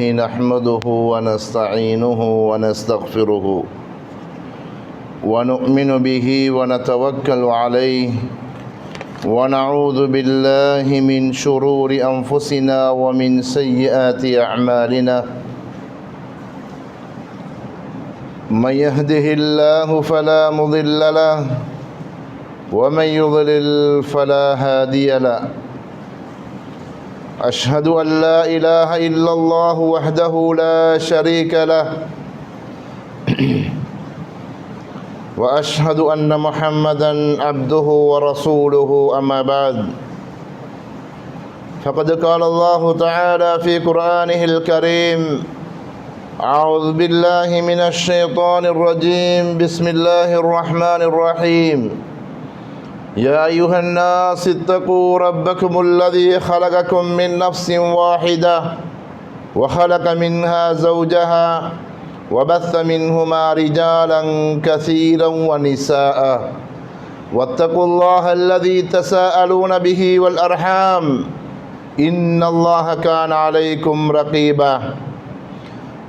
نحمده ونستعينه ونستغفره ونؤمن به ونتوكل عليه ونعوذ بالله من شرور أنفسنا ومن سيئات أعمالنا من يهده الله فلا مضل له ومن يضلل فلا هادي له أشهد أن لا إله إلا الله وحده لا شريك له وأشهد أن محمدا عبده ورسوله أما بعد فقد قال الله تعالى في قرآنه الكريم أعوذ بالله من الشيطان الرجيم بسم الله الرحمن الرحيم يا أيها الناس اتقوا ربكم الذي خلقكم من نفس واحدة وخلق منها زوجها وبث منهما رجالا كثيرا ونساء واتقوا الله الذي تساءلون به والأرحام إن الله كان عليكم رقيبا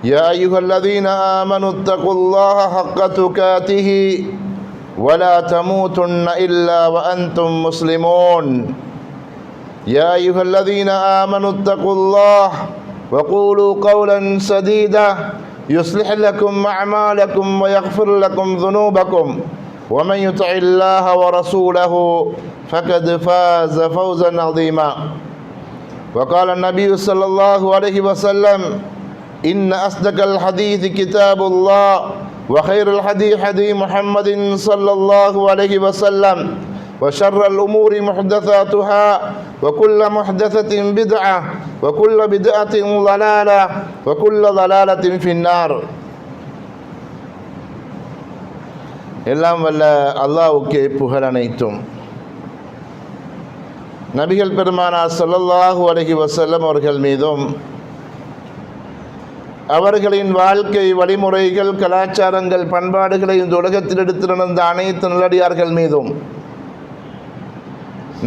يا أيها الذين آمنوا اتقوا الله حق تقاته ولا تموتن إلا وأنتم مسلمون يا أيها الذين آمنوا اتقوا الله وقولوا قولا سديدا يصلح لكم أعمالكم ويغفر لكم ذنوبكم ومن يطع الله ورسوله فقد فاز فوزا عظيما وقال النبي صلى الله عليه وسلم إن أصدق الحديث كتاب الله وخير الحديث حديث محمد صلى الله عليه وسلم وشر الأمور محدثاتها وكل محدثة بدعة وكل بدعة ضلالة وكل ضلالة في النار. எல்லாம் வல்ல அல்லாஹ்வுக்கே புகழ் அனைத்தும். நபிகள் பெருமானார் ஸல்லல்லாஹு அலைஹி வஸல்லம் அவர்கள் மீதும் அவர்களின் வாழ்க்கை வழிமுறைகள் கலாச்சாரங்கள் பண்பாடுகளை இந்த உலகத்தில் எடுத்து நடந்த அனைத்து நல்லடியார்கள் மீதும்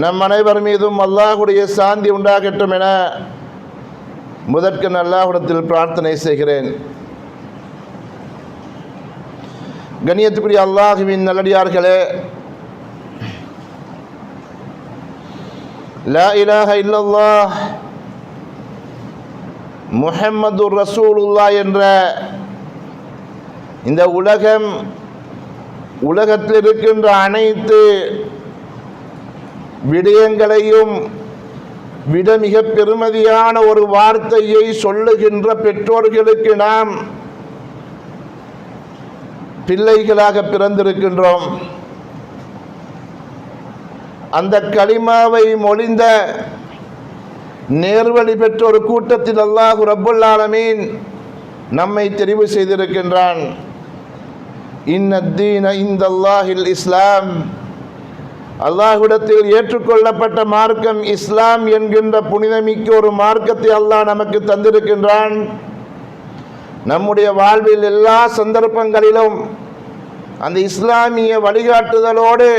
நம் அனைவர் மீதும் அல்லாஹ்வுடைய சாந்தி உண்டாகட்டும் என முதற்கண் அல்லாஹ்விடத்தில் பிரார்த்தனை செய்கிறேன். கண்ணியத்துக்குரிய அல்லாஹ்வின் நல்லடியார்களே, லா இலாஹ இல்லல்லாஹ் முஹம்மது ரசூலுல்லாஹ் என்ற இந்த உலகத்தில் இருக்கின்ற அனைத்து விடயங்களையும் விட மிக பெருமதியான ஒரு வார்த்தையை சொல்லுகின்ற பெற்றோர்களுக்கு நாம் பிள்ளைகளாக பிறந்திருக்கின்றோம். அந்த கலிமாவை மொழிந்த நேர்வழி பெற்ற ஒரு கூட்டத்தில் அல்லாஹ் ரப்புல் ஆலமீன் நம்மை தெரிவு செய்திருக்கின்றான். இன்னத்தீன இந்தல்லாஹில் இஸ்லாம், அல்லாஹ்விடத்தில் ஏற்றுக்கொள்ளப்பட்ட மார்க்கம் இஸ்லாம் என்கின்ற புனிதமிக்க ஒரு மார்க்கத்தை அல்லாஹ் நமக்கு தந்திருக்கின்றான். நம்முடைய வாழ்வில் எல்லா சந்தர்ப்பங்களிலும் அந்த இஸ்லாமிய வழிகாட்டுதலோடு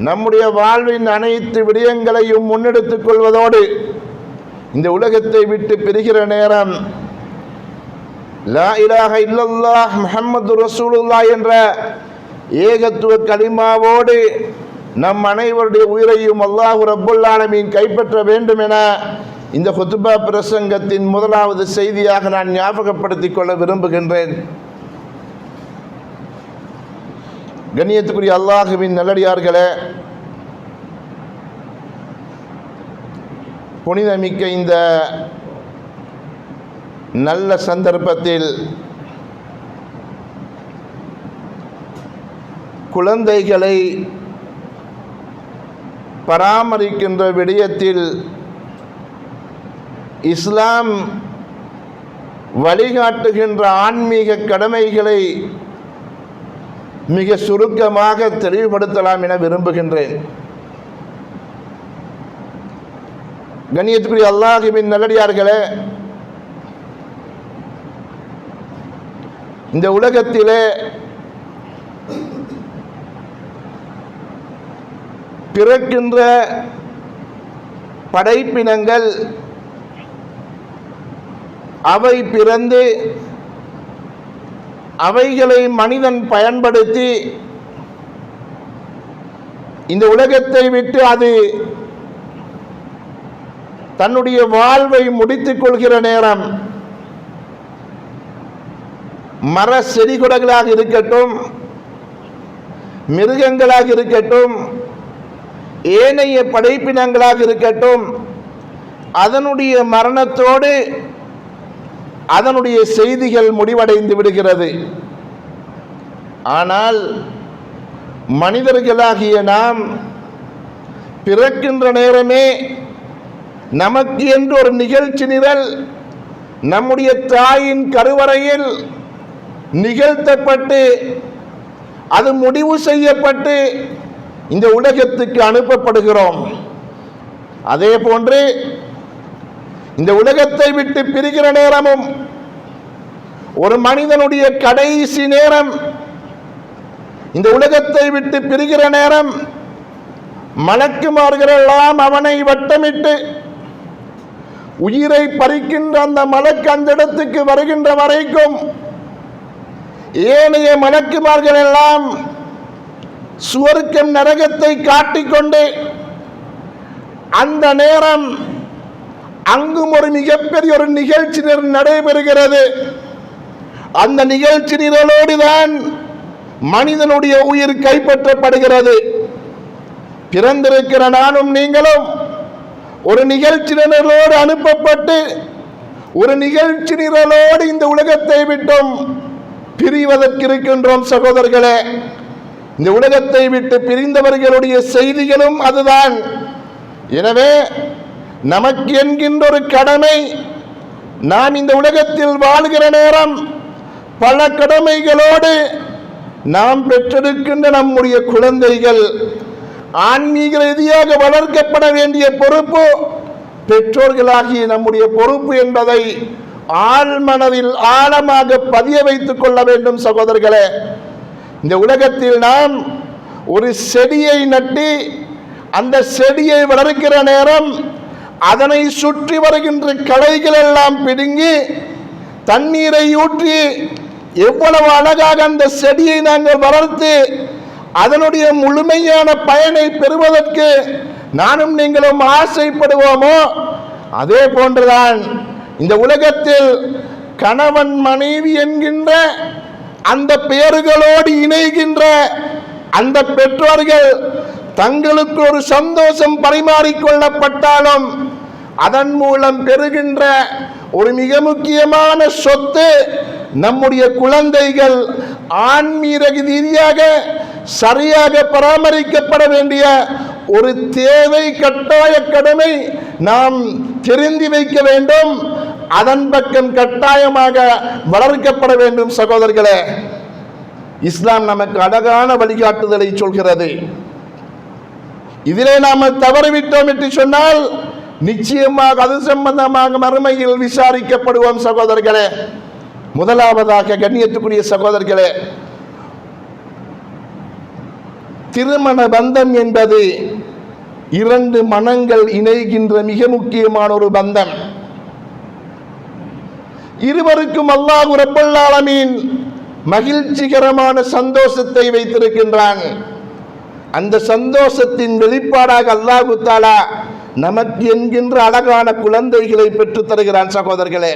நம்முடைய வாழ்வின் அனைத்து விடயங்களையும் முன்னெடுத்துக் கொள்வதோடு இந்த உலகத்தை விட்டு பிரிகிற நேரம் லா இலாஹ இல்லல்லாஹ் முஹம்மது ரசூலுல்லாஹ் என்ற ஏகத்துவ கலிமாவோடு நம் அனைவருடைய உயிரையும் அல்லாஹ் ரப்புல் ஆலமீன் கைப்பற்ற வேண்டும் என இந்த குத்பா பிரசங்கத்தின் முதலாவது செய்தியாக நான் ஞாபகப்படுத்திக் கொள்ள விரும்புகின்றேன். கண்ணியத்துக்குரிய அல்லாஹ்வின் நல்லடியார்களே, புனிதமிக்க இந்த நல்ல சந்தர்ப்பத்தில் குழந்தைகளை பராமரிக்கின்ற விடயத்தில் இஸ்லாம் வழிகாட்டுகின்ற ஆன்மீக கடமைகளை மிக சுருக்கமாக தெளிவுபடுத்தலாம் என விரும்புகின்றேன். கண்ணியத்துக்குரிய அல்லாஹ்வின் நல்லடியார்களே, இந்த உலகத்திலே பிறக்கின்ற படைப்பினங்கள் அவை பிறந்து அவைகளை மனிதன் பயன்படுத்தி இந்த உலகத்தை விட்டு அது தன்னுடைய வாழ்வை முடித்துக் கொள்கிற நேரம் மர செடி கொடைகளாக இருக்கட்டும், மிருகங்களாக இருக்கட்டும், ஏனைய படைப்பினங்களாக இருக்கட்டும், அதனுடைய மரணத்தோடு அதனுடைய செய்திகள் முடிவடைந்து விடுகிறது. ஆனால் மனிதர்களாகிய நாம் பிறக்கின்ற நேரமே நமக்கு என்று ஒரு நிகழ்ச்சி நிரல் நம்முடைய தாயின் கருவறையில் நிகழ்த்தப்பட்டு அது முடிவு செய்யப்பட்டு இந்த உலகத்துக்கு அனுப்பப்படுகிறோம். அதே போன்று இந்த உலகத்தை விட்டு பிரிகிற நேரமும் ஒரு மனிதனுடைய கடைசி நேரம், இந்த உலகத்தை விட்டு பிரிகிற நேரம் மலக்குமார்கள் எல்லாம் அவனை வட்டமிட்டு உயிரை பறிக்கின்ற அந்த மலக்கு அந்த இடத்துக்கு வருகின்ற வரைக்கும் ஏனைய மலக்குமார்கள் எல்லாம் சுவர்க்கம் நரகத்தை காட்டிக்கொண்டு அந்த நேரம் அங்கும் ஒரு மிகப்பெரிய ஒரு நிகழ்ச்சி நடைபெறுகிறது. அந்த நிகழ்ச்சி நிரலோடுதான் மனிதனுடைய உயிர் கைப்பற்றப்படுகிறது. பிறந்திருக்கிற நானும் நீங்களும் ஒரு நிகழ்ச்சி நிரலோடு அனுப்பப்பட்டு ஒரு நிகழ்ச்சி நிரலோடு இந்த உலகத்தை விட்டும் பிரிவதற்கு இருக்கின்றோம். சகோதரர்களே, இந்த உலகத்தை விட்டு பிரிந்தவர்களுடைய செய்திகளும் அதுதான். எனவே நமக்கு என்கின்ற ஒரு கடமை, நாம் இந்த உலகத்தில் வாழ்கிற நேரம் பல கடமைகளோடு நாம் பெற்றெடுக்கின்ற நம்முடைய குழந்தைகள் ஆன்மீக ரீதியாக வளர்க்கப்பட வேண்டிய பொறுப்பு பெற்றோர்களாகிய நம்முடைய பொறுப்பு என்பதை ஆழ்மனதில் ஆழமாக பதிய வைத்துக் கொள்ள வேண்டும். சகோதரர்களே, இந்த உலகத்தில் நாம் ஒரு செடியை நட்டி அந்த செடியை வளர்க்கிற நேரம் அதனை சுற்றி வருகின்ற களைகள் எல்லாம் பிடுங்கி தண்ணீரை ஊற்றி எவ்வளவு அழகாக அந்த செடியை நாங்கள் வளர்த்து அதனுடைய முழுமையான பயனை பெறுவதற்கு நானும் நீங்களும் ஆசைப்படுவோமோ, அதே போன்றுதான் இந்த உலகத்தில் கணவன் மனைவி என்கின்ற அந்த பெயர்களோடு இணைகின்ற அந்த பெற்றோர்கள் தங்களுக்கு ஒரு சந்தோஷம் பரிமாறிக்கொள்ளப்பட்டாலும் அதன் மூலம் பெறுகின்ற ஒரு மிக முக்கியமான சொத்து நம்முடைய குழந்தைகள் ஆன்மீக ரீதியாக சரியாக பராமரிக்கப்பட வேண்டிய ஒரு தேவை, கட்டாய கடமை நாம் தெரிந்து வைக்க வேண்டும். அதன் பக்கம் கட்டாயமாக வளர்க்கப்பட வேண்டும். சகோதரர்களே, இஸ்லாம் நமக்கு அழகான வழிகாட்டுதலை சொல்கிறது. இதிலே நாம் தவறிவிட்டோம் என்று சொன்னால் நிச்சயமாக அது சம்பந்தமாக மறுமையில் விசாரிக்கப்படுவோம். சகோதரர்களே, முதலாவதாக கண்ணியத்துக்குரிய சகோதரர்களே, திருமண பந்தம் என்பது இரண்டு மனங்கள் இணைகின்ற மிக முக்கியமான ஒரு பந்தம். இருவருக்கும் அல்லாஹ் ரப்பல் ஆலமீன் மகிழ்ச்சிகரமான சந்தோஷத்தை வைத்திருக்கின்றான். அந்த சந்தோஷத்தின் வெளிப்பாடாக அல்லாஹ் தஆலா நமக்கு என்கின்ற அழகான குழந்தைகளை பெற்றுத் தருகிறான். சகோதரர்களே,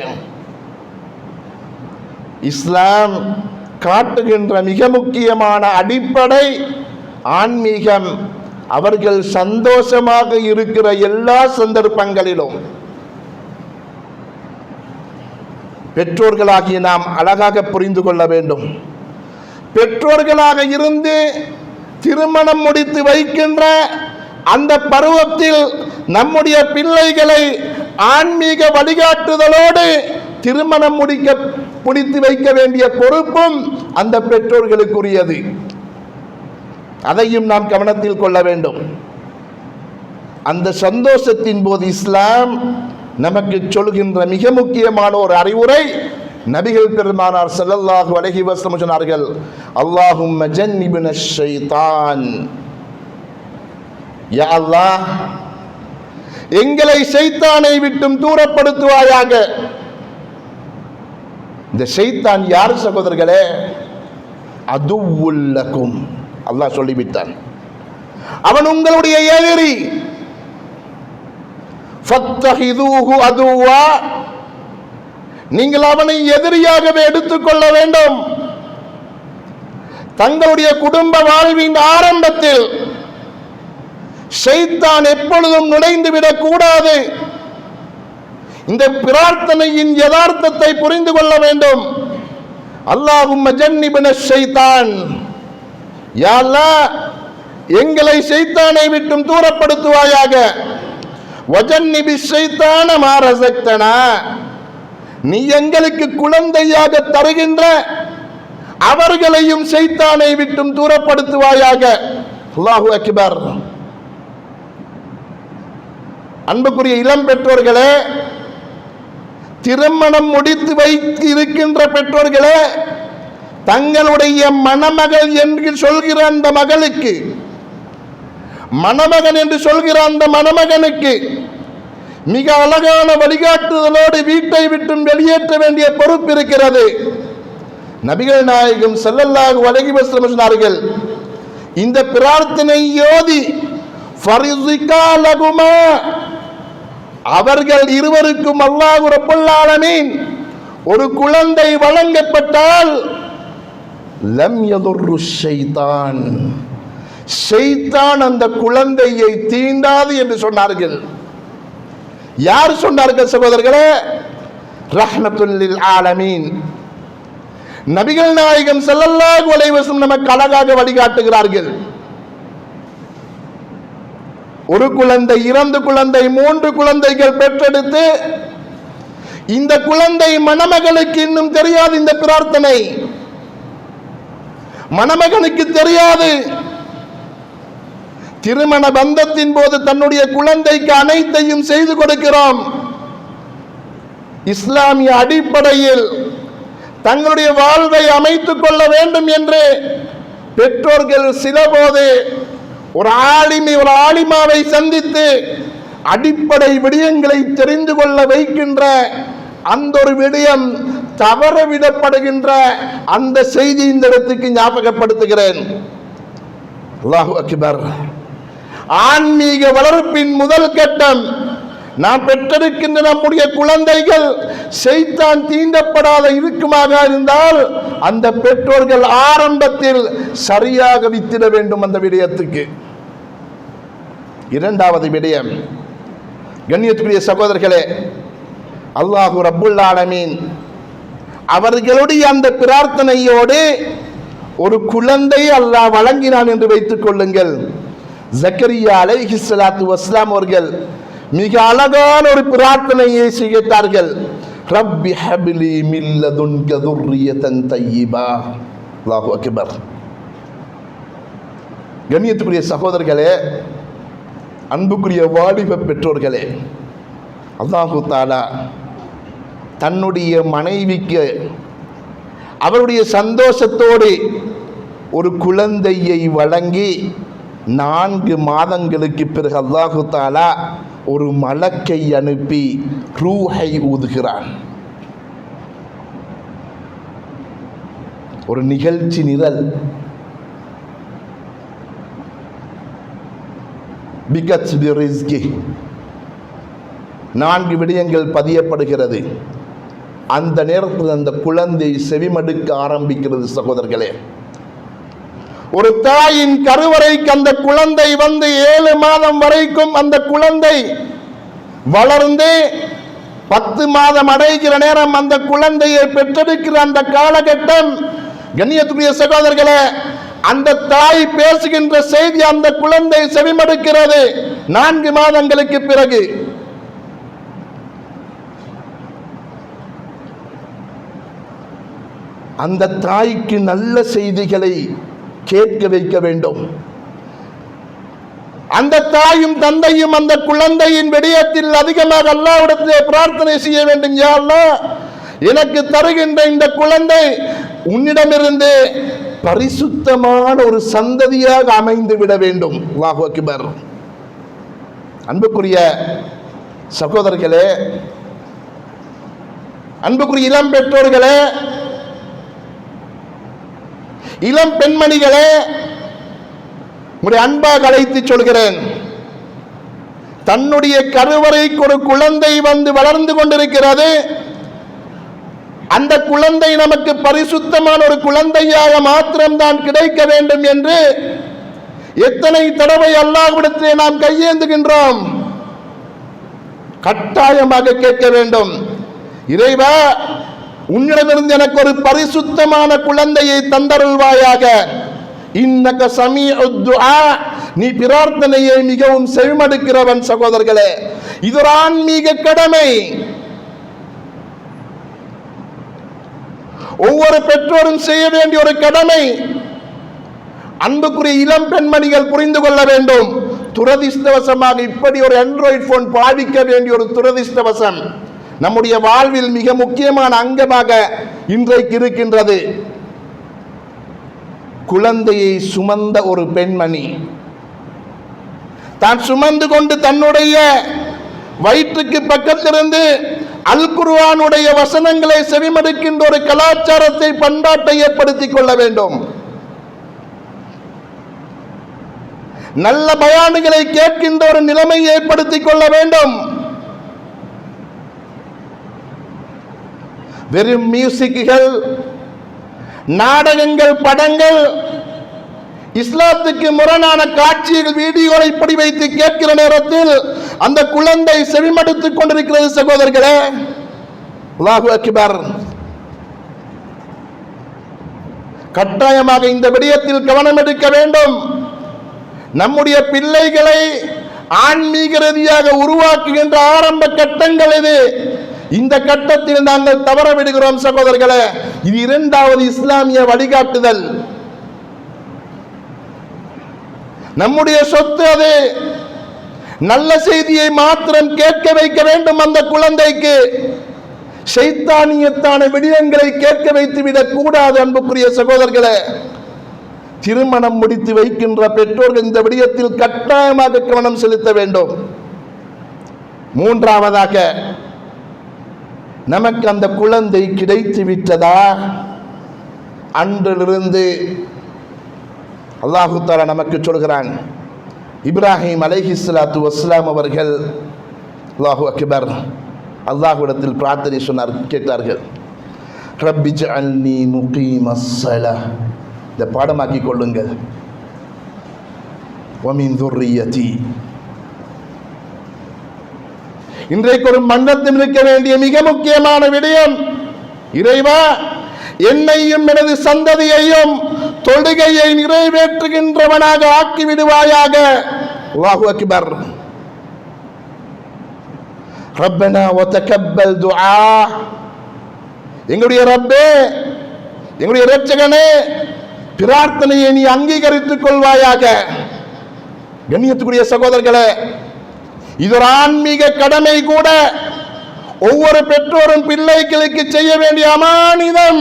இஸ்லாம் காட்டுகின்ற மிக முக்கியமான அடிப்படை ஆன்மீகம். அவர்கள் சந்தோஷமாக இருக்கிற எல்லா சந்தர்ப்பங்களிலும் பெற்றோர்களாகிய நாம் அழகாக புரிந்து கொள்ள வேண்டும். பெற்றோர்களாக இருந்து திருமணம் முடித்து வைக்கின்ற அந்த பருவத்தில் நம்முடைய பிள்ளைகளை ஆன்மீக வழிகாட்டுதலோடு திருமணம் முடித்து வைக்க வேண்டிய பொறுப்பும் அந்த பெற்றோர்களுக்குரியது. அதையும் நாம் கவனத்தில் கொள்ள வேண்டும். அந்த சந்தோஷத்தின் போது இஸ்லாம் நமக்கு சொல்கின்ற மிக முக்கியமான ஒரு அறிவுரை, நபிகள் பெருமானார் ஸல்லல்லாஹு அலைஹி வஸல்லம் சொன்னார்கள், அல்லாஹும்ம ஜன்னிப்னா ஷைத்தான். யா அல்லாஹ், எங்களை ஷைத்தானை விட்டும் தூரப்படுத்துவாயாக. இந்த ஷைத்தான் யார் சகோதரர்களே? அதுவுல்லக்கும், அல்லாஹ் சொல்லிவிட்டான், அவன் உங்களுடைய எதிரி. ஃபத்தஹிதூஹு அதுவா, நீங்கள் அவனை எதிரியாகவே எடுத்துக்கொள்ள வேண்டும். தங்களுடைய குடும்ப வாழ்வின் ஆரம்பத்தில் ஷைத்தான் எப்பொழுதும் நுழைந்து விடக் கூடாது. இந்த பிரார்த்தனையின் யதார்த்தத்தை புரிந்து கொள்ள வேண்டும். அல்லாஹும்ம ஜன்னிப்னா ஷைத்தான், யா அல்லாஹ் எங்களை ஷைத்தானை விட்டும் தூரப்படுத்துவாயாக. வஜன்னிபி ஷைத்தான மா ரஸக்தனா, நீ எங்களுக்கு குழந்தையாக தருகின்ற அவர்களையும் ஷைத்தானை விட்டும் தூரப்படுத்துவாயாக. அல்லாஹு அக்பர். அன்புக்குரிய இளம் பெற்றோர்களே, திருமணம் முடித்து வைத்து இருக்கின்ற பெற்றோர்களே, தங்களுடைய மணமகள் என்று சொல்கிற அந்த மகளுக்கு, மணமகன் என்று சொல்கிற அந்த மணமகனுக்கு மிக அழகான வழிகாட்டுதலோடு வீட்டை விட்டும் வெளியேற்ற வேண்டிய பொறுப்பு இருக்கிறது. நபிகள் நாயகம் ஸல்லல்லாஹு அலைஹி வஸல்லம் சொன்னார்கள், இந்த பிரார்த்தனை யோதி ஃபரிஸிகா லகுமா, அவர்கள் இருவருக்கும் அல்லாஹ் ரப்பல் ஆலமீன் ஒரு குழந்தை வழங்கப்பட்டால் லம் யதுர்ரு ஷைத்தான், ஷைத்தான் அந்த குழந்தையை தீண்டாது என்று சொன்னார்கள். யார் சொன்னார்கள் சகோதரர்களே? ரஹ்மத்துல் லில் ஆலமீன் நபிகள் நாயகம் ஸல்லல்லாஹு அலைஹி வஸல்லம் நமக்கு அழகாக வழிகாட்டுகிறார்கள். ஒரு குழந்தை, 2 குழந்தை, 3 குழந்தைகள் பெற்றெடுத்து இந்த குழந்தை மணமகளுக்கு இன்னும் தெரியாது. இந்த பிரார்த்தனை மணமகனுக்கு தெரியாது. திருமண பந்தத்தின் போது தன்னுடைய குழந்தைக்கு அனைத்தையும் செய்து கொடுக்கிறோம். இஸ்லாமிய அடிப்படையில் தங்களுடைய வாழ்வை அமைத்துக் கொள்ள வேண்டும் என்று பெற்றோர்கள் சிலபோது ஒரு ஆலிமாவை சந்தித்து அடிப்படை விடயங்களை தெரிந்து கொள்ள வைக்கின்ற அந்த ஒரு விடயம் தவறவிடப்படுகின்ற அந்த செய்தி இந்த இடத்துக்கு ஞாபகப்படுத்துகிறேன். அல்லாஹு அக்பர். ஆன்மீக வளர்ப்பின் முதல் கட்டம், நாம் பெற்றெடுக்கின்ற நம்முடைய குழந்தைகள் ஷைத்தான் தீண்டப்படாத இருக்குமாக இருந்தால் அந்த பெற்றோர்கள் ஆரம்பத்தில் சரியாக வித்திட வேண்டும் அந்த விடயத்துக்கு. இரண்டாவது விடயம், கண்ணியத்துக்குரிய சகோதரர்களே, அல்லாஹு ரப்புல் ஆலமீன் அவர்களுடைய அந்த பிரார்த்தனையோடு ஒரு குழந்தை அல்லாஹ் வழங்கினான் என்று வைத்துக் கொள்ளுங்கள். ஜக்கரியா அலைஹிஸ்ஸலாத்து வஸ்ஸலாம் அவர்கள் மிக அழகான ஒரு பிரார்த்தனையை செய்தார்கள். ரப்பி ஹப்லி மின் லதுன்க துர்ரியதன் தய்யிபா. அல்லாஹு அக்பர். கண்ணியத்துக்குரிய சகோதரர்களே, அன்புக்குரிய வாலிப பெற்றோர்களே, அல்லாஹு தஆலா தன்னுடைய மனைவிக்கு அவருடைய சந்தோஷத்தோடு ஒரு குழந்தையை வழங்கி 4 மாதங்களுக்கு பிறகு அல்லாஹு தஆலா ஒரு மலக்கை அனுப்பி ரூஹை ஊதுகிறான். ஒரு நிகழ்ச்சி நிரல். பிகத் பிரிஸ்கி 4 விடயங்கள் பதியப்படுகிறது. அந்த நேரத்தில் அந்த குழந்தை செவிமடுக்க ஆரம்பிக்கிறது. சகோதரர்களே, ஒரு தாயின் கருவறைக்கு அந்த குழந்தை வந்து 7 மாதம் வரைக்கும் அந்த குழந்தை வளர்ந்து 10 மாதம் அடைகிற நேரம் அந்த குழந்தையை பெற்றெடுக்கிற அந்த காலகட்டம், கண்ணியத்துக்குரிய சகோதரர்களே, அந்த தாய் பேசுகின்ற செய்தி அந்த குழந்தை செவிமடுக்கிறது 4 மாதங்களுக்கு பிறகு. அந்த தாய்க்கு நல்ல செய்திகளை கேட்க வைக்க வேண்டும். அந்த தாயும் தந்தையும் அந்த குழந்தையின் விடயத்தில் அதிகமாக அல்லாஹ்விடத்திலே பிரார்த்தனை செய்ய வேண்டும். யா அல்லாஹ், எனக்கு தருகின்ற இந்த குழந்தை உன்னிடமிருந்து பரிசுத்தமான ஒரு சந்ததியாக அமைந்து விட வேண்டும். அல்லாஹு அக்பர். அன்புக்குரிய சகோதரர்களே, அன்புக்குரிய இளம் பெற்றோர்களே, இளம் பெண்மணிகளே, உங்களுடைய அன்பாக அழைத்து சொல்கிறேன், தன்னுடைய கருவறைக்கு ஒரு குழந்தை வந்து வளர்ந்து கொண்டிருக்கிறது. அந்த குழந்தை நமக்கு பரிசுத்தமான ஒரு குழந்தையாக மாத்திரம்தான் கிடைக்க வேண்டும் என்று எத்தனை தடவை அல்லாஹ்விடத்திலே நாம் கையேந்துகின்றோம். கட்டாயமாக கேட்க வேண்டும், இறைவா, உன்னிடமிருந்து எனக்கு ஒரு பரிசுத்தமான குழந்தையை தந்தருள்வாயாக. இன்னக சமீஉத் துஆ, நீ பிரார்த்தனையை மிகவும் செவிமடுக்கிறவன். சகோதரர்களே, இது ஒரு ஆன்மீக கடமை. ஒவ்வொரு பெற்றோரும் செய்ய வேண்டிய ஒரு கடமை. அன்புக்குரிய இளம் பெண்மணிகள் புரிந்து கொள்ள வேண்டும். துரதிஷ்டவசமாக இப்படி ஒரு ஆண்ட்ராய்டு போன் பாவிக்க வேண்டிய ஒரு துரதிஷ்டவசம் நம்முடைய வாழ்வில் மிக முக்கியமான அங்கமாக இன்றைக்கு இருக்கின்றது. குழந்தையை சுமந்த ஒரு பெண்மணி தான் சுமந்து கொண்டு தன்னுடைய வயிற்றுக்கு பக்கத்திலிருந்து அல் குர்ஆனுடைய வசனங்களை செவிமடுக்கின்ற ஒரு கலாச்சாரத்தை, பண்பாட்டை ஏற்படுத்திக் கொள்ள வேண்டும். நல்ல பயான்களை கேட்கின்ற ஒரு நிலைமையை ஏற்படுத்திக் கொள்ள வேண்டும். வெறும் மியூசிக்குகள், நாடகங்கள், படங்கள், இஸ்லாத்துக்கு முரணான காட்சிகள், வீடியோவை இப்படி வைத்து கேட்கிற நேரத்தில் அந்த குழந்தை செவிமடுத்துக் கொண்டிருக்கிறது. சகோதரர்களே, அல்லாஹு அக்பர். கட்டாயமாக இந்த விடயத்தில் கவனம் எடுக்க வேண்டும். நம்முடைய பிள்ளைகளை ஆன்மீக ரீதியாக உருவாக்குகின்ற ஆரம்ப கட்டங்கள் இது. இந்த கட்டத்தில் நாங்கள் தவற விடுகிறோம் சகோதரர்களே. இது இரண்டாவது இஸ்லாமிய வழிகாட்டுதல். நம்முடைய சொத்து அது. நல்ல செய்தியை மாத்திரம் கேட்க வைக்க வேண்டும். அந்த குழந்தைக்கு ஷைத்தானியத்தான விடயங்களை கேட்க வைத்து விடக் கூடாது. அன்புக்குரிய சகோதரர்களே, திருமணம் முடித்து வைக்கின்ற பெற்றோர்கள் இந்த விடயத்தில் கட்டாயமாக கவனம் செலுத்த வேண்டும். மூன்றாவதாக, நமக்கு அந்த குழந்தை கிடைத்து விட்டதா? அன்றிலிருந்து அல்லாஹு தஆலா நமக்கு சொல்கிறான், இப்ராஹிம் அலைஹிஸ்ஸலாத்து வஸ்ஸலாம் அவர்கள் அல்லாஹு அக்பர் அல்லாஹ்விடத்தில் பிரார்த்தனை சொன்னார், கேட்டார்கள், ரப்பி ஜஅல்னி முகீமஸ் ஸலாஹ், இதை பாடமாக்கி கொள்ளுங்கள், வமின் துர்ரியதி. இன்றைக்கு ஒரு மன்னத்தில் இருக்க வேண்டிய மிக முக்கியமான விடயம், இறைவா, என்னையும் எனது சந்ததியையும் தொழுகையை நிறைவேற்றுகின்றவனாக ஆக்கி விடுவாயாக. அல்லாஹு அக்பர். ரப்பனா வ தகப்பல் துஆ, எங்களுடைய ரப்பே, எங்களுடைய இரட்சகனே, பிரார்த்தனையை நீ அங்கீகரித்துக் கொள்வாயாக. கண்ணியத்துக்குரிய சகோதரர்களே, இது ஒரு ஆன்மீக கடமை கூட. ஒவ்வொரு பெற்றோரும் பிள்ளைகளுக்கு செய்ய வேண்டிய அமானிதம்.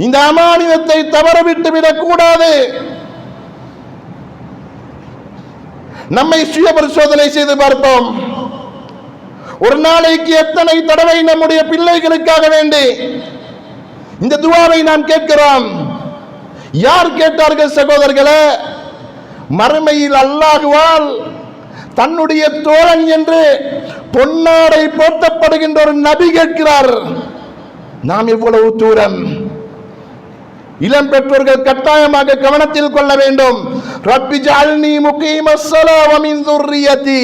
இந்த அமானிதத்தை தவறவிட்டு விடக் கூடாது. நம்மை சுய பரிசோதனை செய்து பார்ப்போம். ஒரு நாளைக்கு எத்தனை தடவை நம்முடைய பிள்ளைகளுக்காக வேண்டி இந்த துஆவை நாம் கேட்கிறோம்? யார் கேட்டார்கள் சகோதரர்களே? மறுமையில் அல்லாஹ்வால் தன்னுடைய தோழன் என்று பொன்னாடை போர்த்தப்படுகின்ற ஒரு நபி கேட்கிறார். நாம் எவ்வளவு தூரம்? இளம் பெற்றோர்கள் கட்டாயமாக கவனத்தில் கொள்ள வேண்டும். ரப்பி ஜஅல்னி முகீமஸ் ஸலாஹ் வ மின் துர்ரியதி,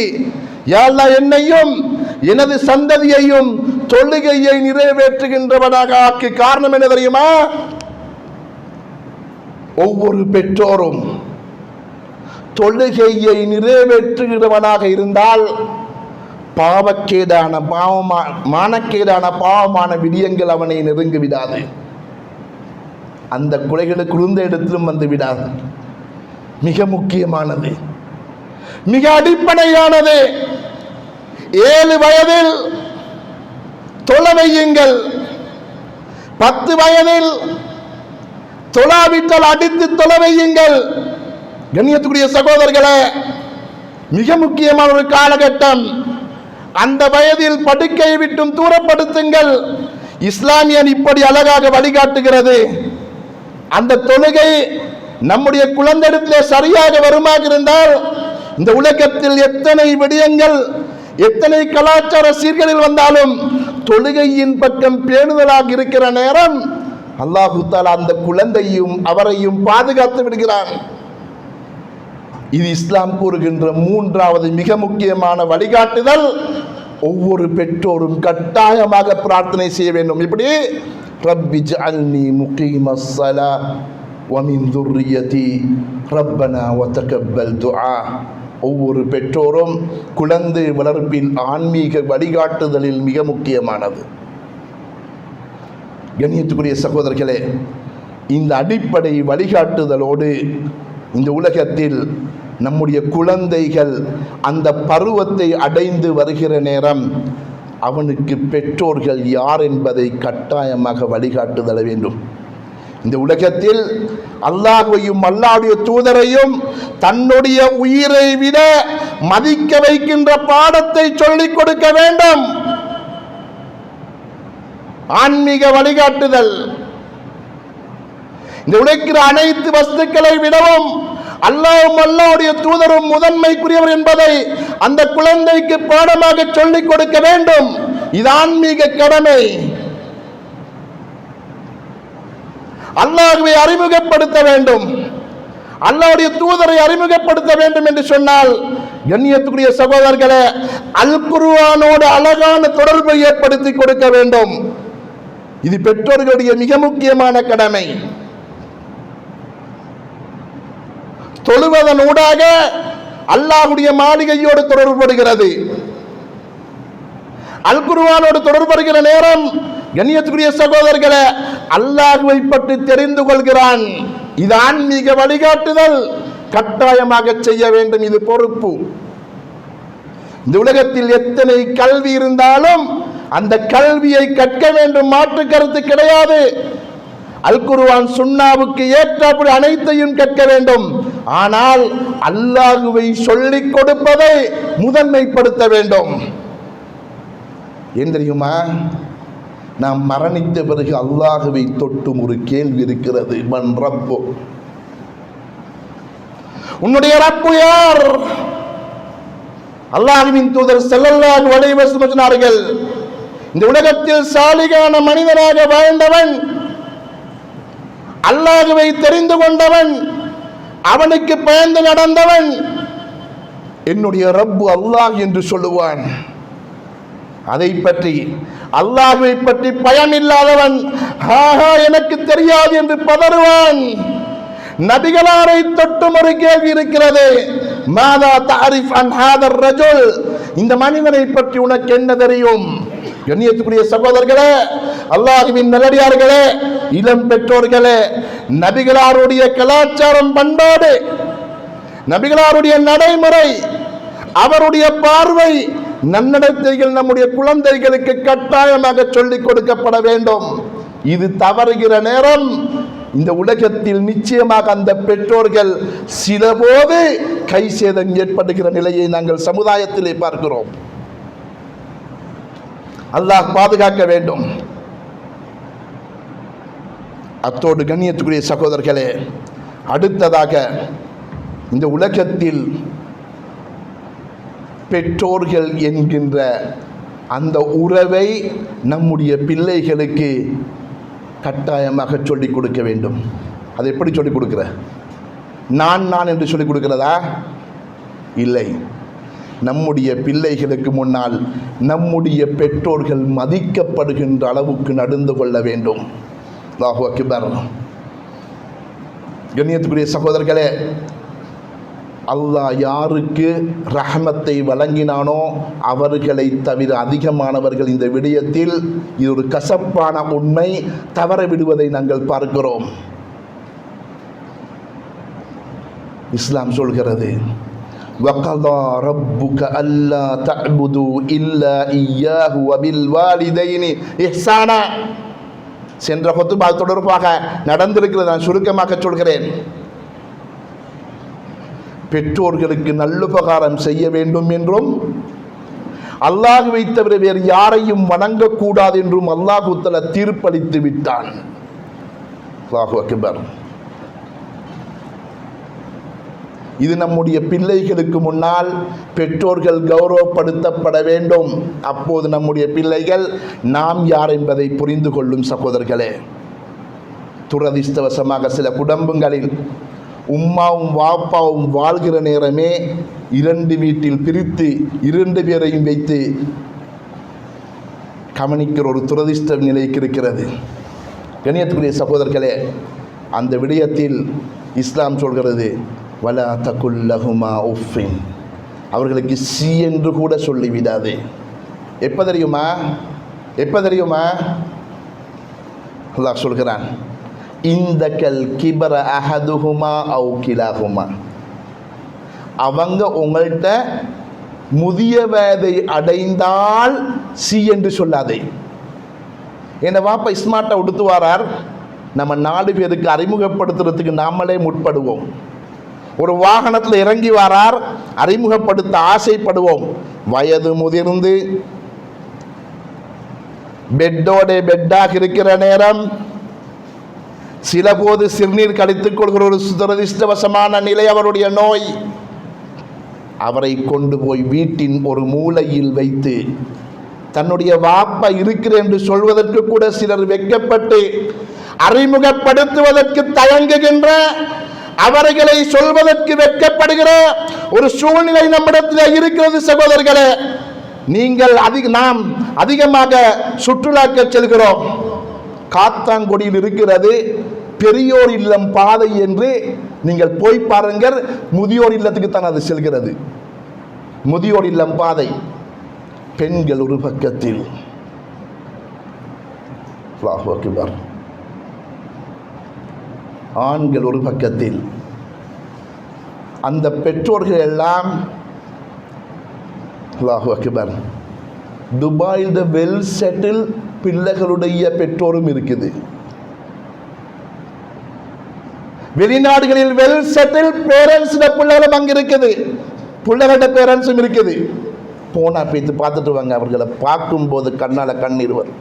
யா அல்லாஹ், என்னையும் எனது சந்ததியையும் தொழுகையை நிறைவேற்றுகின்றவனாக ஆக்கி. காரணம் என்ன தெரியுமா? ஒவ்வொரு பெற்றோரும் தொழுகையை நிறைவேற்றுகிறவனாக இருந்தால் பாவக்கேடான மானக்கேடான பாவமான விடயங்கள் அவனை நெருங்கி விடாது. அந்த குறைகளுக்கு உளுந்த இடத்திலும் வந்து விடாது. மிக முக்கியமானது, மிக அடிப்படையானது. 7 வயதில் தொழ வையுங்கள். 10 வயதில் தொழாவிட்டால் அடித்து தொழ வையுங்கள். கண்ணியத்துக்குரிய சகோதரர்களே, மிக முக்கியமான ஒரு காலகட்டம். அந்த வயதில் படுக்கையை விட்டும் தூரப்படுத்துங்கள். இஸ்லாமியன் இப்படி அழகாக வழிகாட்டுகிறது. அந்த தொழுகை நம்முடைய குழந்தையிடத்திலே சரியாக வருமாக இருந்தால் இந்த உலகத்தில் எத்தனை விடயங்கள், எத்தனை கலாச்சார சீர்களில் வந்தாலும் தொழுகையின் பக்கம் பேணுதலாக இருக்கிற நேரம் அல்லாஹு தஆலா அந்த குழந்தையும் அவரையும் பாதுகாத்து விடுகிறான். இது இஸ்லாம் கூறுகின்ற மூன்றாவது மிக முக்கியமான வழிகாட்டுதல். ஒவ்வொரு பெற்றோரும் கட்டாயமாக பிரார்த்தனை செய்ய வேண்டும். இப்படி ரப்பி ஜஅல்னி முகீமஸ் ஸலா வ மின் ذُرِّيَّتِي ரப்பனா வ தகப்பல் துஆ. ஒவ்வொரு பெற்றோரும் குழந்தை வளர்ப்பில் ஆன்மீக வழிகாட்டுதலில் மிக முக்கியமானது. கண்ணியத்துக்குரிய சகோதரர்களே, இந்த அடிப்படை வழிகாட்டுதலோடு இந்த உலகத்தில் நம்முடைய குழந்தைகள் அந்த பருவத்தை அடைந்து வருகிற நேரம் அவனுக்கு பெற்றோர்கள் யார் என்பதை கட்டாயமாக வழிகாட்டுதல வேண்டும். இந்த உலகத்தில் அல்லாஹ்வையும் அல்லாஹ்வுடைய தூதரையும் தன்னுடைய உயிரை விட மதிக்க வைக்கின்ற பாடத்தை சொல்லிக் கொடுக்க வேண்டும். ஆன்மீக வழிகாட்டுதல். இந்த உலகிற அனைத்து வஸ்துக்களை விடவும் அல்லாஹ்வும் அல்லாஹ்வுடைய தூதரும் முதன்மைக்குரியவர் என்பதை அந்த குழந்தைக்கு பாடமாக சொல்லிக் கொடுக்க வேண்டும். இது ஆன்மீக கடமை. அல்லாஹ்வை அறிமுகப்படுத்த வேண்டும், அல்லாஹ்வுடைய தூதரை அறிமுகப்படுத்த வேண்டும் என்று சொன்னால், கண்ணியத்துக்குரிய சகோதரர்களே, அல் குர்ஆனோடு அழகான தொடர்பை ஏற்படுத்தி கொடுக்க வேண்டும். இது பெற்றோர்களுடைய மிக முக்கியமான கடமை. தொழுவதன் ஊடாக அல்லாஹ்வுடைய மாளிகையோடு தொடர்புபடுகிறது. அல் குர்ஆனோடு தொடர்புபடுகிற நேரம் கண்ணியத்துக்குரிய சகோதரர்களே, அல்லாஹ்வை பற்றி தெரிந்து கொள்கிறான். இது ஆன்மீக வழிகாட்டுதல். கட்டாயமாக செய்ய வேண்டும். இது பொறுப்பு. இந்த உலகத்தில் எத்தனை கல்வி இருந்தாலும் அந்த கல்வியை கற்க வேண்டும், மாற்று கருத்து கிடையாது. அல் குர்ஆன் சுன்னாவுக்கு ஏற்றாப்படி அனைத்தையும் கற்க வேண்டும். ஆனால் அல்லாஹ்வை சொல்லிக் கொடுப்பதை முதன்மைப்படுத்த வேண்டும். ஏன் தெரியுமா? நாம் மரணித்த பிறகு அல்லாஹ்வை தொட்டும் ஒரு கேள்வி இருக்கிறது. மன் ரப்பு, உன்னுடைய ரப்பு யார்? அல்லாஹ்வின் தூதர் ஸல்லல்லாஹு அலைஹி வஸல்லம் சொன்னார்கள், இந்த உலகத்தில் சாலிகான மனிதனாக வாழ்ந்தவன், அல்லாஹ்வை தெரிந்து கொண்டவன், அவனுக்கு பயந்து நடந்தவன் என்னுடைய ரப்பு அல்லாஹ் என்று சொல்லுவான். அதை பற்றி அல்லாஹ்வை பற்றி பயம் இல்லாதவன் ஆஹா எனக்கு தெரியாது என்று பதறுவான். நபிகளாரை தொட்டும் ஒரு கேள்வி இருக்கிறது. மாதா தஅரிஃப் அன் ஹாதர் ரஜுல், இந்த மனிதனை பற்றி உனக்கு என்ன தெரியும்? கண்ணியத்துக்குரிய சகோதரர்களே, அல்லாஹ்வின் நல்லடியார்களே, இளம் பெற்றோர்களே, நபிகளாருடைய கலாச்சாரம், பண்பாடு, நபிகளாருடைய நடைமுறை, அவருடைய பார்வை, நன்னடத்தைகள் நம்முடைய குழந்தைகளுக்கு கட்டாயமாக சொல்லிக் கொடுக்கப்பட வேண்டும். இது தவறுகிற நேரம் இந்த உலகத்தில் நிச்சயமாக அந்த பெற்றோர்கள் சில போது கை சேதம் ஏற்படுகிற நிலையை நாங்கள் சமுதாயத்திலே பார்க்கிறோம். அல்லாஹ் பாதுகாக்க வேண்டும். அத்தோடு கண்ணியத்துக்குரிய சகோதரர்களே, அடுத்ததாக இந்த உலகத்தில் பெற்றோர்கள் என்கின்ற அந்த உறவை நம்முடைய பிள்ளைகளுக்கு கட்டாயமாக சொல்லிக் கொடுக்க வேண்டும். அதை எப்படி சொல்லிக் கொடுக்கிற? நான் என்று சொல்லிக் கொடுக்கிறதா? இல்லை. நம்முடைய பிள்ளைகளுக்கு முன்னால் நம்முடைய பெற்றோர்கள் மதிக்கப்படுகின்ற அளவுக்கு நடந்து கொள்ள வேண்டும். அல்லாஹு அக்பர். கண்ணியத்துக்குரிய சகோதரர்களே, அல்லாஹ் யாருக்கு ரஹமத்தை வழங்கினானோ அவர்களை தவிர அதிகமானவர்கள் இந்த விடயத்தில் இது ஒரு கசப்பான உண்மை தவற விடுவதை நாங்கள் பார்க்கிறோம். இஸ்லாம் சொல்கிறது, வகதா ரப்புக அல்லா தஅபுது இல்லா இய்யாஹு வபில் வாலிதைனி இஹ்சானா. சென்ற குத்பா தொடர்பாக நடந்திருக்கிறது, நான் சுருக்கமாக சொல்கிறேன். பெற்றோர்களுக்கு நல்லுபகாரம் செய்ய வேண்டும் என்றும் அல்லாஹ்வை தவிர வேறு யாரையும் வணங்கக்கூடாது என்றும் அல்லாஹ் தஆலா தீர்ப்பளித்து விட்டான். அல்லாஹு அக்பர். இது நம்முடைய பிள்ளைகளுக்கு முன்னால் பெற்றோர்கள் கௌரவப்படுத்தப்பட வேண்டும். அப்போது நம்முடைய பிள்ளைகள் நாம் யார் என்பதை புரிந்து கொள்ளும். சகோதரர்களே, துரதிர்ஷ்டவசமாக சில குடும்பங்களில் உம்மாவும் வாப்பாவும் வாழ்கிற நேரமே 2 வீட்டில் பிரித்து 2 பேரையும் வைத்து கவனிக்கிற ஒரு துரதிர்ஷ்ட நிலைக்கு இருக்கிறது. கண்ணியத்துக்குரிய சகோதரர்களே, அந்த விடயத்தில் இஸ்லாம் சொல்கிறது, வலா தகுல்லஹுமா உஃபின், அவர்களுக்கு சி என்று கூட சொல்லிவிடாது. எப்போ தெரியுமா? அல்லாஹ் சொல்கிறான், இந்த கல் கிபர அஹதுஹுமா அவு கிலாஹுமா, அவங்க உங்கள்கிட்ட முதிய வயதை அடைந்தால் சி என்று சொல்லாதே. என் வாப்பா ஸ்மார்ட்டை உடுத்து வாரார், நம்ம 4 பேருக்கு அறிமுகப்படுத்துறதுக்கு நாமளே முற்படுவோம். ஒரு வாகனத்தில் இறங்கி வாரார், அறிமுகப்படுத்த ஆசைப்படுவோம். வயது முதிர்ந்து பெட்டாக இருக்கிற நேரம், சில போது சிறுநீர் கழித்துக் கொள்கிற ஒரு துரதிர்ஷ்டவசமான நிலை, அவருடைய நோய், அவரை கொண்டு போய் வீட்டின் ஒரு மூலையில் வைத்து தன்னுடைய வாப்பா இருக்கிறேன் என்று சொல்வதற்கு கூட சிலர் வெட்கப்பட்டு அறிமுகப்படுத்துவதற்கு தயங்குகின்ற, அவர்களை சொல்வதற்கு வெட்கப்படுகிற ஒரு சூழ்நிலை நம்மிடத்தில் இருக்கிறது. சகோதரர்களே, நாம் அதிகமாக சுற்றுலாக்க செல்கிறோம். காத்தாங்குடியில் இருக்கிறது பெரியோர் இல்லம் பாதை என்று நீங்கள் போய் பாருங்கள். முதியோர் இல்லத்துக்கு தான் அது செல்கிறது. முதியோர் இல்லம் பாதை, பெண்கள் ஒரு பக்கத்தில், அல்லாஹு அக்பர், ஆண்கள் ஒரு பக்கத்தில். அந்த பெற்றோர்கள் எல்லாம், அல்லாஹு அக்பர், துபாயில் வெல் செட்டில் பிள்ளைகளுடைய பெற்றோரும் இருக்குது. வெளிநாடுகளில் வெல் செட்டில் பேரண்ட்ஸ் பிள்ளைகளும் அங்கே இருக்குது, பிள்ளைகளோட பேரண்ட்ஸும் இருக்குது. போனா போய்த்து பார்த்துட்டு வாங்க, அவர்களை பார்க்கும்போது கண்ணால் கண்ணீர் வரும்.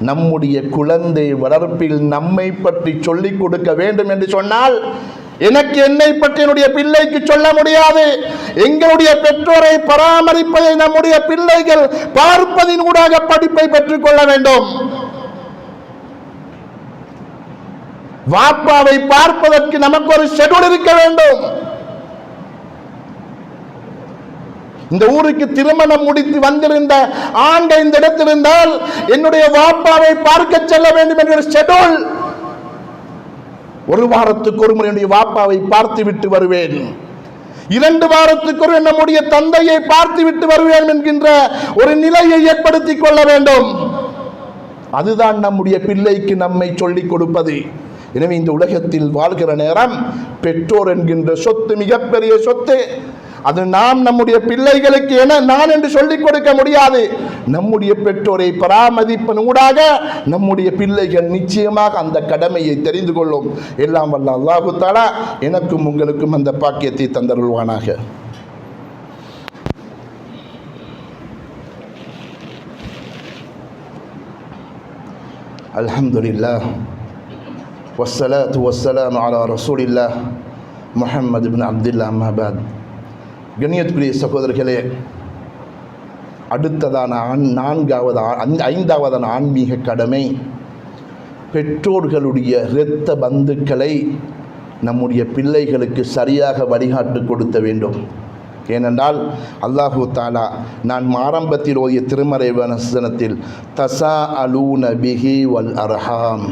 நம்முடைய குழந்தை வளர்ப்பில் நம்மை பற்றி சொல்லிக் கொடுக்க வேண்டும் என்று சொன்னால், எனக்கு என்னை பற்றி என்னுடைய பிள்ளைக்கு சொல்ல முடியாது. எங்களுடைய பெற்றோரை பராமரிப்பதை நம்முடைய பிள்ளைகள் பார்ப்பதின் ஊடாக படிப்பை பெற்றுக் கொள்ள வேண்டும். வாப்பாவை பார்ப்பதற்கு நமக்கு ஒரு ஷெட்யூல் இருக்க வேண்டும். இந்த ஊருக்கு திருமணம் முடித்து வந்திருந்த ஆண்கள் இந்த இடத்தில் இருந்தால் என்னுடைய வாப்பாவை பார்க்க செல்ல வேண்டும் என்ற ஷெட்யூல். 1 வாரத்துக்கு ஒரு முறை என்னுடைய வாப்பாவை பார்த்து விட்டு வருவேன், 2 வாரத்துக்கு ஒரு நம்முடைய தந்தையை பார்த்து விட்டு வருவேன் என்கின்ற ஒரு நிலையை ஏற்படுத்திக் கொள்ள வேண்டும். அதுதான் நம்முடைய பிள்ளைக்கு நம்மை சொல்லிக் கொடுப்பது. எனவே இந்த உலகத்தில் வாழ்கிற நேரம் பெற்றோர் என்கின்ற சொத்து மிகப்பெரிய சொத்து. அது நாம் நம்முடைய பிள்ளைகளுக்கு என நான் என்று சொல்லிக் கொடுக்க முடியாது. நம்முடைய பெற்றோரை பராமரிப்பதன் ஊடாக நம்முடைய பிள்ளைகள் நிச்சயமாக அந்த கடமையை தெரிந்து கொள்ளும். எல்லாம் வல்ல அல்லாஹு தஆலா எனக்கும் உங்களுக்கும் அந்த பாக்கியத்தை தந்தருள்வானாக. அல்ஹம்துலில்லாஹ் வஸ்ஸலாத்து வஸ்ஸலாமு அலா ரசூலில்லாஹ் முஹம்மது இப்னு அப்துல்லாஹ் அம்மா பஅத். கண்ணியத்துக்குரிய சகோதரர்களே, அடுத்ததான 5வது ஆன்மீக கடமை, பெற்றோர்களுடைய இரத்த பந்துக்களை நம்முடைய பிள்ளைகளுக்கு சரியாக வழிகாட்டு கொடுத்த வேண்டும். ஏனென்றால் அல்லாஹு தஆலா நான் ஆரம்பத்தில் ஓதிய திருமறை வசனத்தில் தசா அலூன பிஹி வல் அர்ஹாம்,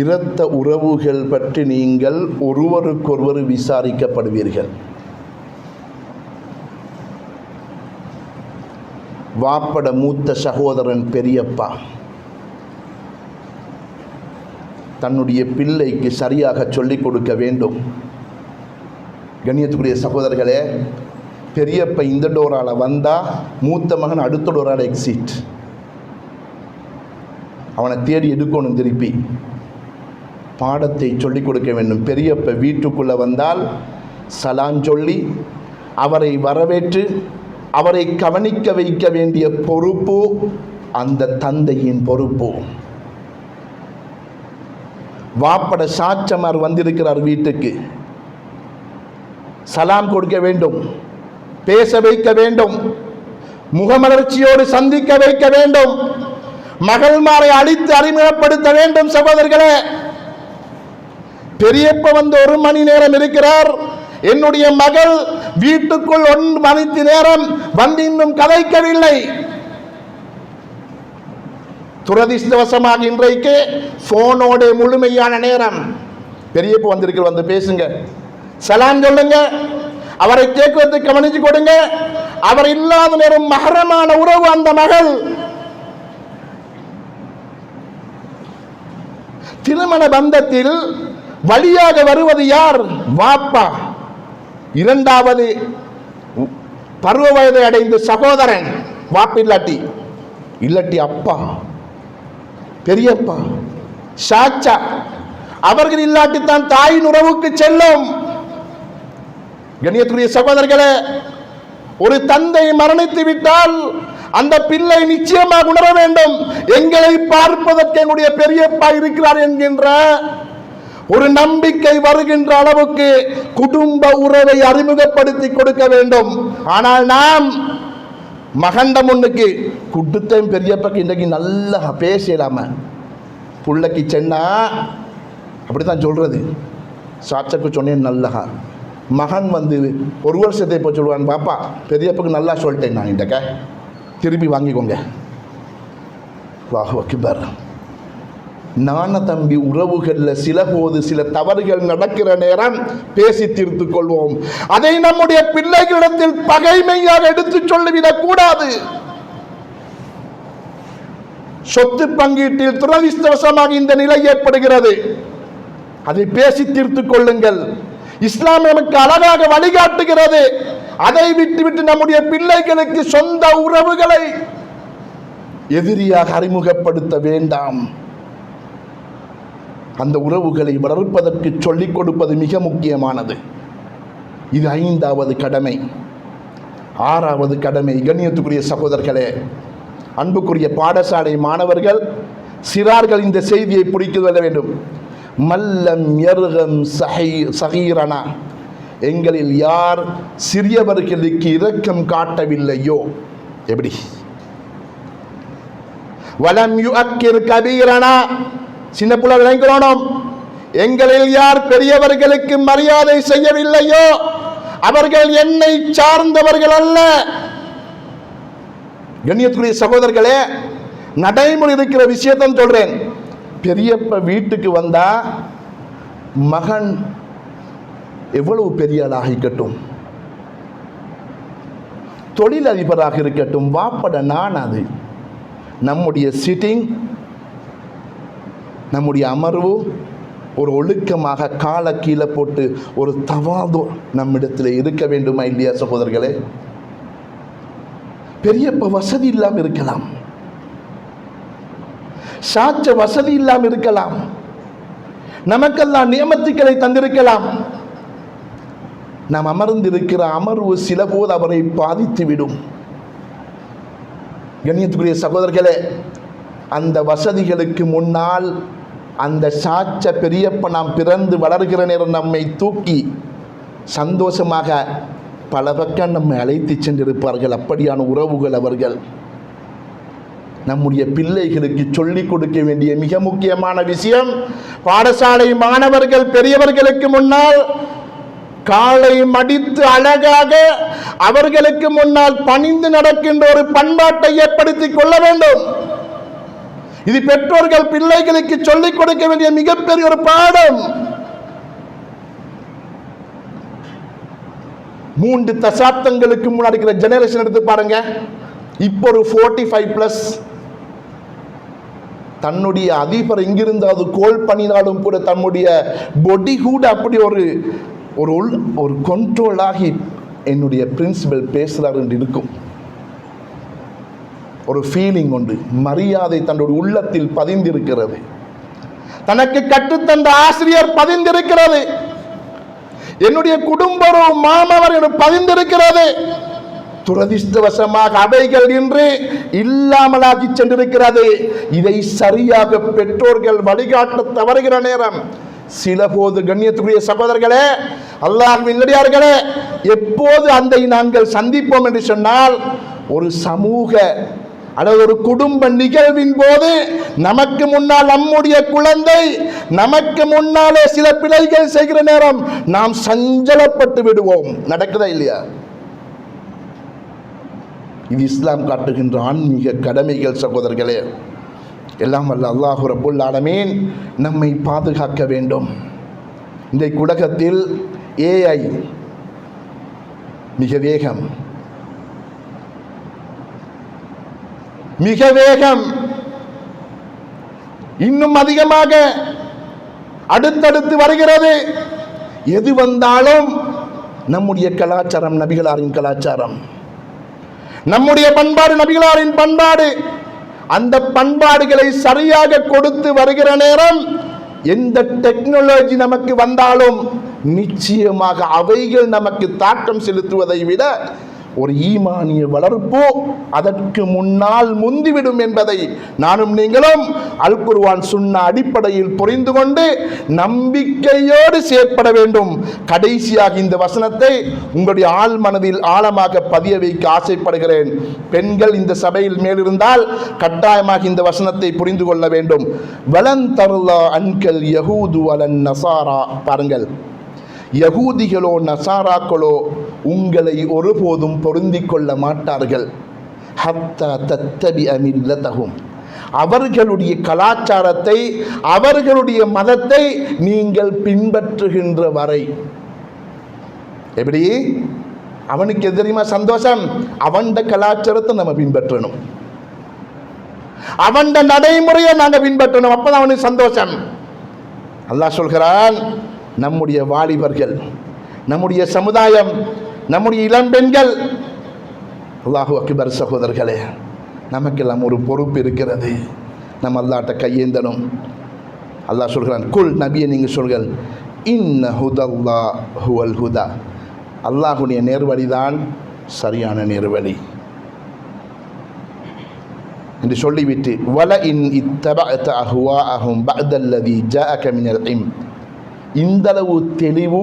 இரத்த உறவுகள் பற்றி நீங்கள் ஒருவருக்கொருவர் விசாரிக்கப்படுவீர்கள். வாப்பட மூத்த சகோதரன் பெரியப்பா தன்னுடைய பிள்ளைக்கு சரியாக சொல்லிக் கொடுக்க வேண்டும். கண்ணியத்துக்குரிய சகோதரர்களே, பெரியப்பா இந்த டோரால் வந்தால் மூத்த மகன் அடுத்த டோரால் எக்ஸிட், அவனை தேடி எடுக்கணும். திருப்பி பாடத்தை சொல்லிக் கொடுக்க வேண்டும். பெரியப்ப வீட்டுக்குள்ளே வந்தால் சலாம் சொல்லி அவரை வரவேற்று அவரை கவனிக்க வைக்க வேண்டிய பொறுப்பு அந்த தந்தையின் பொறுப்பு. வாப்பட சாட்சமார் வந்திருக்கிறார் வீட்டுக்கு, சலாம் கொடுக்க வேண்டும், பேச வைக்க வேண்டும், முகமலர்ச்சியோடு சந்திக்க வைக்க வேண்டும், மகள்மாரை அழித்து அறிமுகப்படுத்த வேண்டும். சகோதரர்களே, பெரியப்ப வந்து 1 மணி நேரம் இருக்கிறார், என்னுடைய மகள் வீட்டுக்குள் 1 மணி நேரம் வந்து இன்னும் கதைக்கவில்லை. துரதிர்ஷ்டவசமாக இன்றைக்கு போனோட முழுமையான நேரம். பெரியப்ப வந்திருக்கிற, வந்து பேசுங்க, சலாம் சொல்லுங்க, அவரை கேட்கறதுக்கு கவனிச்சு கொடுங்க. அவர் இல்லாத நேரம் மஹரமான உறவு அந்த மகள். திருமண பந்தத்தில் வழியாக வருவது யார்? வாப்பா. 2வது பருவ வயதை அடைந்த சகோதரன், வாப்பு இல்லாட்டி அப்பா, பெரியப்பா, சாச்சா. அவர்கள் இல்லாட்டித்தான் தாயின் உறவுக்கு செல்லும். கண்ணியத்துக்குரிய சகோதரர்களே, ஒரு தந்தை மரணித்து விட்டால் அந்த பிள்ளை நிச்சயமாக உணர வேண்டும், எங்களை பார்ப்பதற்கு என்னுடைய பெரியப்பா இருக்கிறார் என்கின்ற ஒரு நம்பிக்கை வருகின்ற அளவுக்கு குடும்ப உறவை அறிமுகப்படுத்தி கொடுக்க வேண்டும். ஆனால் நாம் மகண்ட முன்னுக்கு குடுத்தம் பெரியப்பாக்கு இன்றைக்கு நல்லா பேசலாம புள்ளைக்கு சென்னா அப்படித்தான் சொல்றது. சாட்சக்கு சொன்னேன் நல்லகா, மகன் வந்து 1 வருஷத்தை இப்போ சொல்லுவான், பாப்பா பெரியப்பாக்கு நல்லா சொல்லிட்டேன் நான், இன்றைக்க திருப்பி வாங்கிக்கோங்க. அல்லாஹ் அக்பர். நான தம்பி உறவுகளில் சில தவறுகள் நடக்கிற நேரம் பேசி தீர்த்து கொள்வோம். அதை நம்முடைய பிள்ளைகளிடத்தில் பகைமையாக எடுத்து சொல்லிவிடக் கூடாது. சொத்து பங்கீட்டில் துரதிர்ஷ்டவசமாக இந்த நிலை ஏற்படுகிறது. அதை பேசி தீர்த்து கொள்ளுங்கள். இஸ்லாம் நமக்கு அழகாக வழிகாட்டுகிறது. அதை விட்டுவிட்டு நம்முடைய பிள்ளைகளுக்கு சொந்த உறவுகளை எதிரியாக அறிமுகப்படுத்த வேண்டாம். அந்த உறவுகளை வளர்ப்பதற்கு சொல்லிக் கொடுப்பது மிக முக்கியமானது. இது 5வது கடமை. 6வது கடமை, கண்ணியத்துக்குரிய சகோதரர்களே, அன்புக்குரிய பாடசாலை மாணவர்கள், சிறார்கள் இந்த செய்தியை புரிந்து கொள்ள வேண்டும். மல்லம் யர்கம் சகீரனா, எங்களில் யார் சிறியவர்களுக்கு இரக்கம் காட்டவில்லையோ, எப்படி வலம் யுஅக்கிர் கபீரனா, சின்ன புள்ள விளங்கணும், எங்களில் யார் பெரியவர்களுக்கு மரியாதை செய்யவில்லையோ அவர்கள் என்னை சார்ந்தவர்கள் அல்ல. கண்ணியத்துக்குரிய சகோதரர்களே, நடைமுறை இருக்கிற விஷயத்தான் சொல்றேன். பெரியப்ப வீட்டுக்கு வந்தா மகன் எவ்வளவு பெரிய ஆளாக இருக்கட்டும், தொழிலதிபராக இருக்கட்டும், வாப்பட நான் அது நம்முடைய சிட்டிங், நம்முடைய அமர்வு ஒரு ஒழுக்கமாக காலை கீழே போட்டு ஒரு தவாது நம்மிடத்தில் இருக்க வேண்டுமா இல்லையா சகோதரர்களே? பெரியப்ப வசதி இல்லாமல் இருக்கலாம், சாட்ச வசதி இல்லாமல் இருக்கலாம், நமக்கெல்லாம் நியமத்துக்களை தந்திருக்கலாம். நாம் அமர்ந்திருக்கிற அமர்வு சில போது அவரை பாதித்துவிடும். கண்ணியத்துக்குரிய சகோதரர்களே, அந்த வசதிகளுக்கு முன்னால் அந்த சாட்ச பெரியப்ப நாம் பிறந்து வளர்கிற நேரம் நம்மை தூக்கி சந்தோஷமாக பல பக்கம் நம்மை அழைத்து சென்றிருப்பார்கள். அப்படியான உறவுகள் அவர்கள். நம்முடைய பிள்ளைகளுக்கு சொல்லிக் கொடுக்க வேண்டிய மிக முக்கியமான விஷயம், பாடசாலை மாணவர்கள் பெரியவர்களுக்கு முன்னால் காலை மடித்து அழகாக அவர்களுக்கு முன்னால் பணிந்து நடக்கின்ற ஒரு பண்பாட்டை ஏற்படுத்திக் கொள்ள வேண்டும். இது பெற்றோர்கள் பிள்ளைகளுக்கு சொல்லிக் கொடுக்க வேண்டிய மிகப்பெரிய ஒரு பாடம். 3 தசாப்தங்களுக்கு முன்னாடி இருக்கிற ஜெனரேஷன் எடுத்து பாருங்க. இப்போ ஒரு 45+ தன்னுடைய அதிபர் எங்கிருந்தாவது கோல் பண்ணினாலும் கூட தன்னுடைய பொடி கூட அப்படி ஒரு கண்ட்ரோல் ஆகி என்னுடைய பிரின்சிபல் பேசுகிறார் என்று இருக்கும். ஒரு ஃபீலிங் உண்டு, மரியாதை தன்னுடைய உள்ளத்தில் பதிந்திருக்கிறது, தனக்கு கற்றுத்தந்த ஆசிரியர் பதிந்திருக்கிறது. என்னுடைய குடும்ப மாமவர் என்று பதிந்திருக்கிறது. துரதிஷ்டவசமாக அவைகள் இன்று இல்லாமலாகி சென்றிருக்கிறது. இதை சரியாக பெற்றோர்கள் வழிகாட்ட தவறுகிற நேரம் சில போது, கண்ணியத்துக்குரிய சகோதரர்களே, அல்லாஹ்வின் நல்லடியார்களே, எப்போது அதை நாங்கள் சந்திப்போம் என்று சொன்னால், ஒரு சமூக அல்லது ஒரு குடும்ப நிகழ்வின் போது நமக்கு முன்னால் நம்முடைய குழந்தை நமக்கு முன்னாலே சில பிழைகள் செய்கிற நேரம் நாம் சஞ்சலப்பட்டு விடுவோம். நடக்குதா இல்லையா? இது இஸ்லாம் காட்டுகின்ற ஆன்மீக கடமைகள் சகோதரர்களே. எல்லாம் வல்ல அல்லாஹ் ரப்புல் ஆலமீன் நம்மை பாதுகாக்க வேண்டும். இந்த உலகத்தில் AI மிக வேகம், இன்னும் அதிகமாக அடுத்தடுத்து வருகிறது. எது வந்தாலும் நம்முடைய கலாச்சாரம் நபிகளாரின் கலாச்சாரம், நம்முடைய பண்பாடு நபிகளாரின் பண்பாடு. அந்த பண்பாடுகளை சரியாக கொடுத்து வருகிற நேரம் எந்த டெக்னாலஜி நமக்கு வந்தாலும் நிச்சயமாக அவைகள் நமக்கு தாக்கம் செலுத்துவதை விட ஒரு ஈமானிய வளர்ப்போ அதற்கு முன்னால் முந்திவிடும் என்பதை நானும் நீங்களும் அல் குர்ஆன் சுன்னா அடிப்படையில் புரிந்து கொண்டு நம்பிக்கையோடு செயற்பட வேண்டும். கடைசியாக இந்த வசனத்தை உங்களுடைய ஆழ் மனதில் ஆழமாக பதிய வைக்க ஆசைப்படுகிறேன். பெண்கள் இந்த சபையில் மேலிருந்தால் கட்டாயமாக இந்த வசனத்தை புரிந்து கொள்ள வேண்டும். வலன் தர்லா அன்கல் யஹூது வலன் நசாரா. பாருங்கள், யகூதிகளோ நசாராக்களோ உங்களை ஒருபோதும் பொருந்திக் கொள்ள மாட்டார்கள். ஹத்தா தத்தபிஅ மில்லதஹும், அவர்களுடைய கலாச்சாரத்தை அவர்களுடைய மதத்தை நீங்கள் பின்பற்றுகின்ற வரை. எப்படி? அவனுக்கு எது தெரியுமா சந்தோஷம்? அவன் கலாச்சாரத்தை நம்ம பின்பற்றணும், அவன் நடைமுறையை நாங்கள் பின்பற்றணும், அப்பதான் அவனுக்கு சந்தோஷம். அல்லாஹ் சொல்கிறான், நம்முடைய வாலிபர்கள், நம்முடைய சமுதாயம், நம்முடைய இளம்பெண்கள், அல்லாஹு அக்பர் சகோதரர்களே, நமக்கெல்லாம் ஒரு பொறுப்பு இருக்கிறது. நம்ம அல்லாஹ்ட்ட கையேந்தணும். அல்லாஹ் சொல்கிறான், குல் நபியை நீங்கள் சொல்கள், இன்ன ஹுதல்லாஹ் ஹுவல் ஹுதா, அல்லாஹுடைய நேர்வழிதான் சரியான நேர்வழி என்று சொல்லிவிட்டு, வல இன் இத்தபஅத அஹ்வாஅஹும் பஅதல்லதி ஜாஅக மினல் இல்ம், இந்தளவு தெளிவு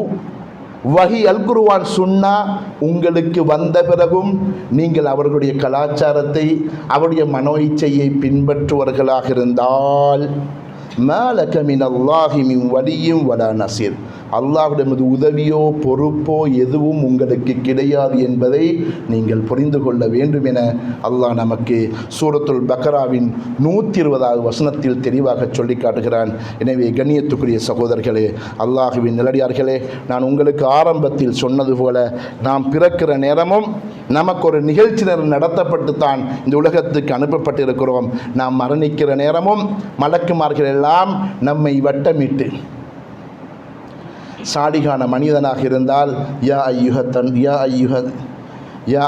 வஹி அல் குர்ஆன் சுன்னா உங்களுக்கு வந்த பிறகும் நீங்கள் அவர்களுடைய கலாச்சாரத்தை அவருடைய மனோ இச்சையை பின்பற்றுவர்களாக இருந்தால் மாலக மினல்லாஹி மின் வலியும் வலா நசீர், அல்லாஹ்விடமது உதவியோ பொறுப்போ எதுவும் உங்களுக்கு கிடையாது என்பதை நீங்கள் புரிந்து கொள்ள வேண்டும் என அல்லாஹ் நமக்கு சூரத்துல் பக்ராவின் 120வது வசனத்தில் தெளிவாக சொல்லி காட்டுகிறான். எனவே கண்ணியத்துக்குரிய சகோதரர்களே, அல்லாஹுவின் நிலடியார்களே, நான் உங்களுக்கு ஆரம்பத்தில் சொன்னது போல நாம் பிறக்கிற நேரமும் நமக்கு ஒரு நிகழ்ச்சி நடத்தப்பட்டு தான் இந்த உலகத்துக்கு அனுப்பப்பட்டிருக்கிறோம். நாம் மரணிக்கிற நேரமும் மலக்குமார்கள் எல்லாம் நம்மை வட்டமிட்டு, சாலிகான மனிதனாக இருந்தால் யா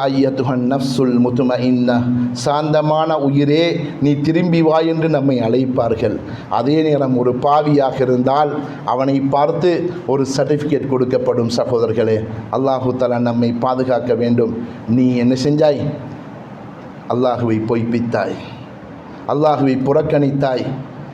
ஐயத்துஹன் நஃப்சுல் முத்மஇன்னா, சாந்தமான உயிரே நீ திரும்பி வா என்று நம்மை அழைப்பார்கள். அதே நேரம் ஒரு பாவியாக இருந்தால் அவனை பார்த்து ஒரு சர்டிஃபிகேட் கொடுக்கப்படும். சகோதரர்களே, அல்லாஹு தஆலா நம்மை பாதுகாக்க வேண்டும். நீ என்ன செஞ்சாய்? அல்லாஹுவை பொய்ப்பித்தாய், அல்லாஹுவை புறக்கணித்தாய்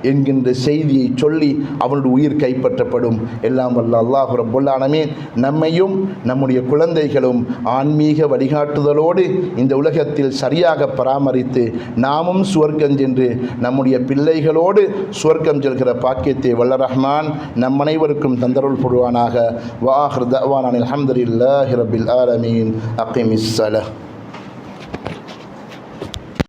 என்கின்ற செய்தியை சொல்லி அவனுடைய உயிர் கைப்பற்றப்படும். எல்லாம் வல்ல அல்லாஹ் ரப்புல் ஆலமீன் நம்மையும் நம்முடைய குழந்தைகளும் ஆன்மீக வழிகாட்டுதலோடு இந்த உலகத்தில் சரியாக பராமரித்து நாமும் சுவர்க்கம் சென்று நம்முடைய பிள்ளைகளோடு சுவர்க்கம் செல்கிற பாக்கியத்தை வல்ல ரஹ்மான் நம் அனைவருக்கும் தந்தருள் புரிவானாக. வ ஆகிரு தஅவானா அல்ஹம்துலில்லாஹி ரப்பில் ஆலமீன். அகீமிஸ் ஸலாஹ்.